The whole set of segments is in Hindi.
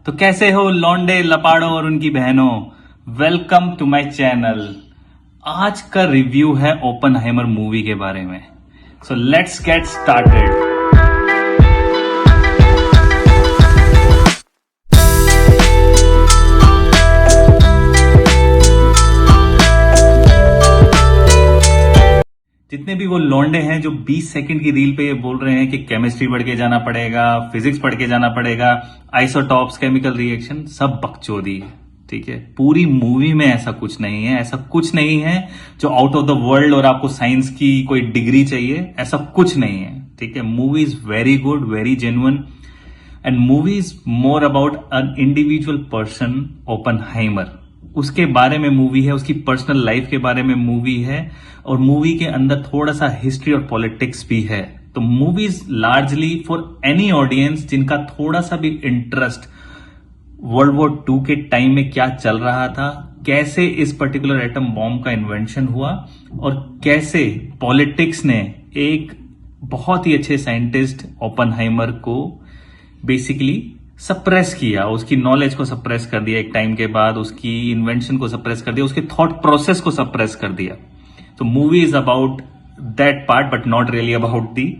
तो कैसे हो लौंडे लपाड़ों और उनकी बहनों। Welcome to my channel. आज का रिव्यू है ओपनहाइमर मूवी के बारे में। So let's get started. जितने भी वो लौंडे हैं जो 20 सेकंड की रील पे ये बोल रहे हैं कि केमिस्ट्री पढ़ के जाना पड़ेगा, फिजिक्स पढ़ के जाना पड़ेगा, आइसोटॉप्स, केमिकल रिएक्शन, सब बकचोदी है। ठीक है, पूरी मूवी में ऐसा कुछ नहीं है। ऐसा कुछ नहीं है जो आउट ऑफ द वर्ल्ड और आपको साइंस की कोई डिग्री चाहिए, ऐसा कुछ नहीं है। ठीक है, movie is very good, very genuine and movie is more about an individual person Oppenheimer. उसके बारे में मूवी है, उसकी पर्सनल लाइफ के बारे में मूवी है और मूवी के अंदर थोड़ा सा हिस्ट्री और पॉलिटिक्स भी है। तो movie is largely for any audience जिनका थोड़ा सा भी इंटरेस्ट वर्ल्ड वॉर 2 के टाइम में क्या चल रहा था, कैसे इस पर्टिकुलर एटम बॉम्ब का इन्वेंशन हुआ और कैसे पॉलिटिक्स ने एक बहुत ही अच्छे साइंटिस्ट ओपनहाइमर को बेसिकली सप्रेस किया, उसकी नॉलेज को सप्रेस कर दिया, एक टाइम के बाद उसकी इन्वेंशन को सप्रेस कर दिया, उसके थॉट प्रोसेस को सप्रेस कर दिया। तो movie is about that part but not really about the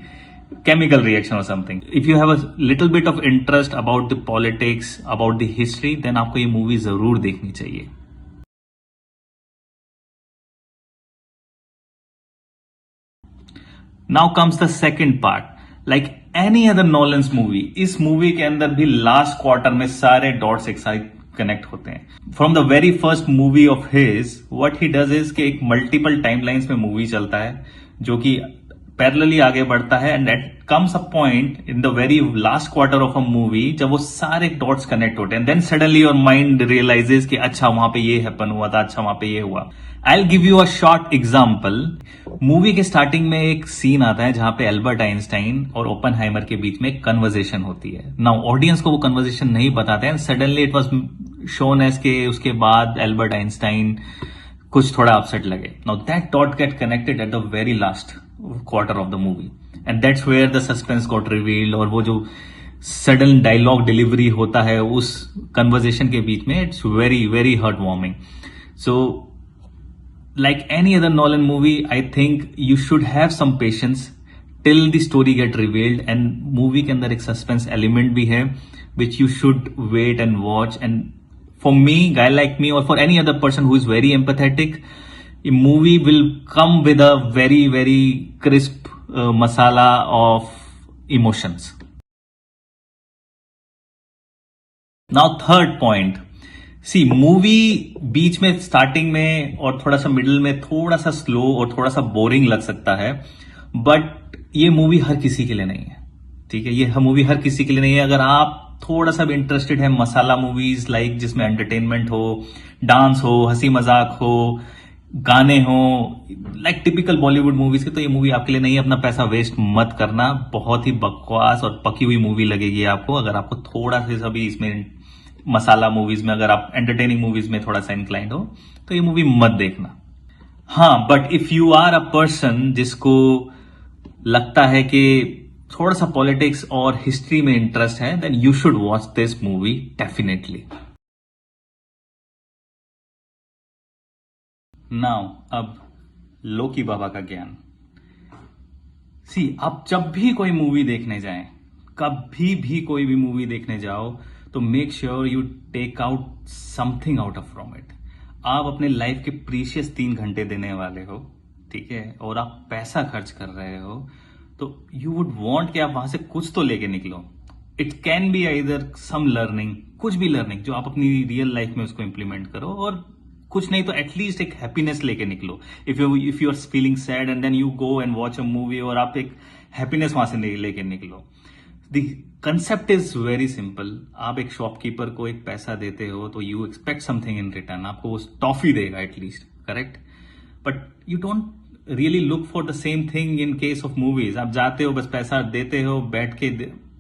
chemical reaction or something. If you have a little bit of interest about the politics, about the history, then आपको ये मूवी जरूर देखनी चाहिए। Now comes the second part. Like any other Nolan's movie, इस मूवी के अंदर भी लास्ट क्वार्टर में सारे डॉट्स एक साथ कनेक्ट होते हैं। From the very first movie of his what he does is कि एक मल्टीपल टाइमलाइंस में मूवी चलता है जो कि पैरेलली आगे बढ़ता है and at comes a point in the very last quarter of a movie जब वो सारे डॉट्स कनेक्ट होते हैं, then suddenly your mind realises कि अच्छा वहां पे ये हैपन हुआ था, अच्छा वहां पे ये हुआ। I will give you a short example. Movie के स्टार्टिंग में एक सीन आता है जहां पे एल्बर्ट आइंस्टाइन और ओपनहाइमर के बीच में एक कन्वर्सेशन होती है। नाउ ऑडियंस को वो कन्वर्सेशन नहीं बताते हैं, suddenly it was shown as के उसके बाद एल्बर्ट आइंस्टाइन कुछ थोड़ा अपसेट लगे। Now that dot get connected at the very last quarter of the movie and that's where the suspense got revealed. और वो जो सडन डायलॉग डिलीवरी होता है उस कन्वर्सेशन के बीच में, it's very very heart warming. So like any other Nolan movie, I think you should have some patience till the story get revealed and movie के अंदर एक suspense element भी है which you should wait and watch. And for me, guy like me or for any other person who is very empathetic, a movie will come with a very very crisp masala of emotions. Now third point, C movie बीच में स्टार्टिंग में और थोड़ा सा मिडिल में थोड़ा सा स्लो और थोड़ा सा बोरिंग लग सकता है, बट ये मूवी हर किसी के लिए नहीं है। ठीक है, ये मूवी हर किसी के लिए नहीं है। अगर आप थोड़ा सा भी इंटरेस्टेड है मसाला मूवीज लाइक जिसमें एंटरटेनमेंट हो, डांस हो, हंसी मजाक हो, गाने हो, लाइक टिपिकल बॉलीवुड मूवीज के, तो ये मूवी आपके लिए नहीं है। अपना पैसा वेस्ट मत करना, बहुत ही बकवास और पकी हुई मूवी लगेगी आपको। अगर आपको थोड़ा सा भी इसमें मसाला मूवीज में, अगर आप एंटरटेनिंग मूवीज में थोड़ा सा इंक्लाइंड हो तो ये मूवी मत देखना। हाँ, but if you are a person जिसको लगता है कि थोड़ा सा पॉलिटिक्स और हिस्ट्री में इंटरेस्ट है, then you should watch this movie definitely. Now अब लोकी बाबा का ज्ञान। सी, आप जब भी कोई मूवी देखने जाएं, कभी भी कोई भी मूवी देखने जाओ तो make sure you take out something out of from it. आप अपने लाइफ के प्रीशियस 3 घंटे देने वाले हो, ठीक है, और आप पैसा खर्च कर रहे हो, तो यू वुड वांट कि आप वहां से कुछ तो लेके निकलो। It can be either some learning, कुछ भी लर्निंग जो आप अपनी रियल लाइफ में उसको इंप्लीमेंट करो, और कुछ नहीं तो एटलीस्ट एक हैप्पीनेस लेके निकलो। If you are feeling sad and then you go and watch a movie और आप एक हैप्पीनेस वहां से लेके निकलो। The concept is very simple. आप एक शॉपकीपर को एक पैसा देते हो तो you expect something in return, आपको वो टॉफी देगा at least, correct? But you don't really look for the same thing in case of movies. आप जाते हो, बस पैसा देते हो, बैठ के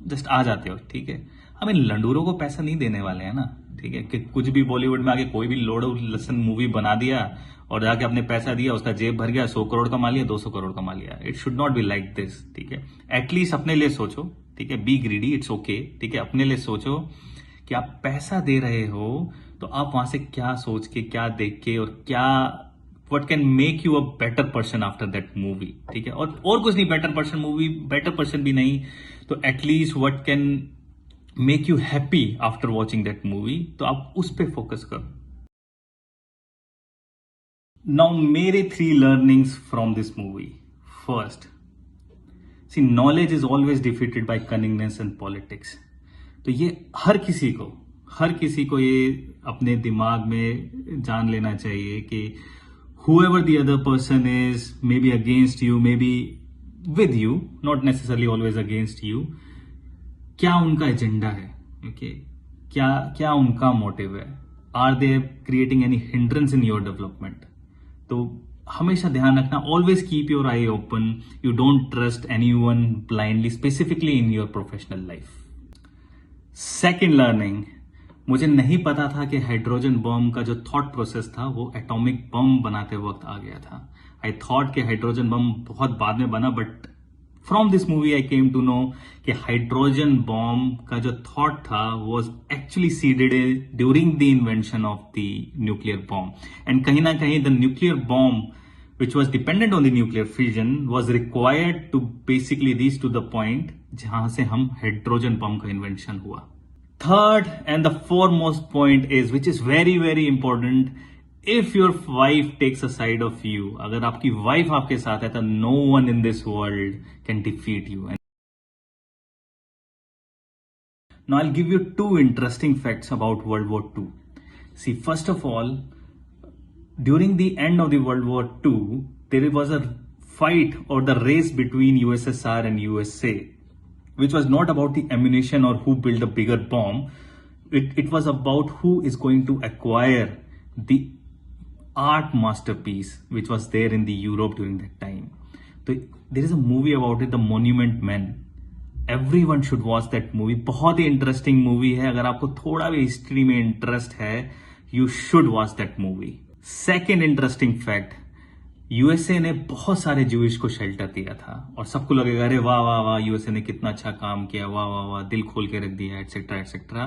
जस्ट आ जाते हो, ठीक है। हम इन लंडूरों को पैसा नहीं देने वाले हैं ना, ठीक है, कि कुछ भी बॉलीवुड में आके कोई भी लोड़ो लसन मूवी बना दिया और जाके अपने पैसा दिया, उसका जेब भर गया, 100 करोड़ कमा लिया, 200 करोड़ कमा लिया। It should not be like this, ठीक है। एटलीस्ट अपने लिए सोचो, ठीक है, बी ग्रीडी, इट्स ओके, ठीक है, अपने लिए सोचो कि आप पैसा दे रहे हो तो आप वहां से क्या सोच के, क्या देख के, और क्या what can make you a better person after that movie, ठीक है। और कुछ नहीं, बेटर पर्सन भी नहीं तो at least what can make you happy after watching that movie, तो आप उस पर फोकस करो। नाउ मेरे 3 learnings from this movie. First, see knowledge is always defeated by cunningness and politics. तो ये हर किसी को ये अपने दिमाग में जान लेना चाहिए कि whoever the other person is, maybe against you, maybe with you, not necessarily always against you, क्या उनका एजेंडा है, ओके, क्या उनका मोटिव है, are they creating any hindrance in your development. तो हमेशा ध्यान रखना, always keep your eye open, you don't trust anyone blindly, specifically in your professional life. Second learning, मुझे नहीं पता था कि हाइड्रोजन बम का जो थॉट प्रोसेस था वो एटॉमिक बम बनाते वक्त आ गया था। आई थॉट कि हाइड्रोजन बम बहुत बाद में बना, but from this movie I came to know कि हाइड्रोजन बम का जो थॉट था was actually seeded during the invention of the nuclear bomb, and कहीं ना कहीं the nuclear bomb which was dependent on the nuclear fission was required to basically reach to the point जहां से हम हाइड्रोजन बम का इन्वेंशन हुआ। Third and the foremost point is, which is very very important, if your wife takes a side of you, अगर आपकी वाइफ आपके साथ है तो no one in this world can defeat you. Now I'll give you 2 interesting facts about World War II. See, first of all, during the end of the World War II, there was a fight or the race between USSR and USA, which was not about the ammunition or who built a bigger bomb. It was about who is going to acquire the art masterpiece which was there in the Europe during that time. So there is a movie about it, The Monument Men. Everyone should watch that movie. बहुत ही इंटरेस्टिंग मूवी है, अगर आपको थोड़ा भी हिस्ट्री में इंटरेस्ट है, you should watch that movie. Second interesting fact, USA ने बहुत सारे ज्यूइश को शेल्टर दिया था, और सबको लगेगा अरे वाह वाह वाह यूएसए ने कितना अच्छा काम किया, वाह वाह वाह, दिल खोल के रख दिया, etcetera etcetera.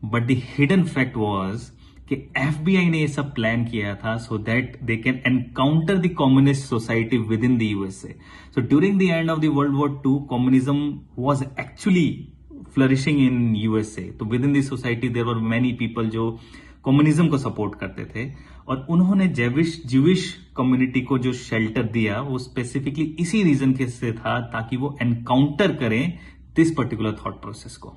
But the hidden fact was कि एफबीआई ने ये सब प्लान किया था so that they can encounter the communist society within the USA. So during the end of the world war II, communism was actually flourishing in USA. तो within the society there were many people जो कम्युनिज्म को सपोर्ट करते थे, और उन्होंने ज्यूइश कम्युनिटी को जो शेल्टर दिया वो स्पेसिफिकली इसी रीजन के से था ताकि वो एनकाउंटर करें दिस पर्टिकुलर थॉट प्रोसेस को।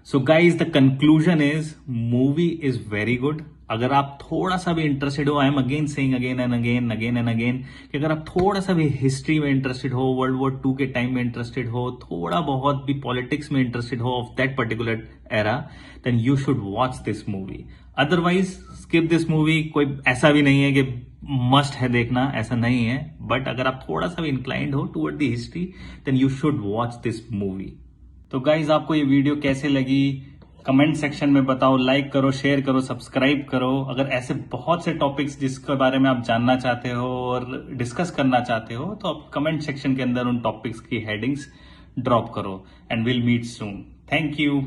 So guys, the conclusion is movie is very good. अगर आप थोड़ा सा भी इंटरेस्टेड हो, I am again saying again and again कि अगर आप थोड़ा सा भी हिस्ट्री में इंटरेस्टेड हो, वर्ल्ड वॉर II के टाइम में इंटरेस्टेड हो, थोड़ा बहुत भी पॉलिटिक्स में इंटरेस्टेड हो of that particular era, then you should watch this movie. Otherwise skip this movie. कोई ऐसा भी नहीं है कि मस्ट है देखना, ऐसा नहीं है, बट अगर आप थोड़ा सा भी इंक्लाइंड हो toward the history, then you should watch this movie. तो गाइज, आपको ये वीडियो कैसे लगी कमेंट सेक्शन में बताओ, लाइक करो, शेयर करो, सब्सक्राइब करो। अगर ऐसे बहुत से टॉपिक्स जिसके बारे में आप जानना चाहते हो और डिस्कस करना चाहते हो तो आप कमेंट सेक्शन के अंदर उन टॉपिक्स की हेडिंग्स ड्रॉप करो, and will meet soon. Thank you.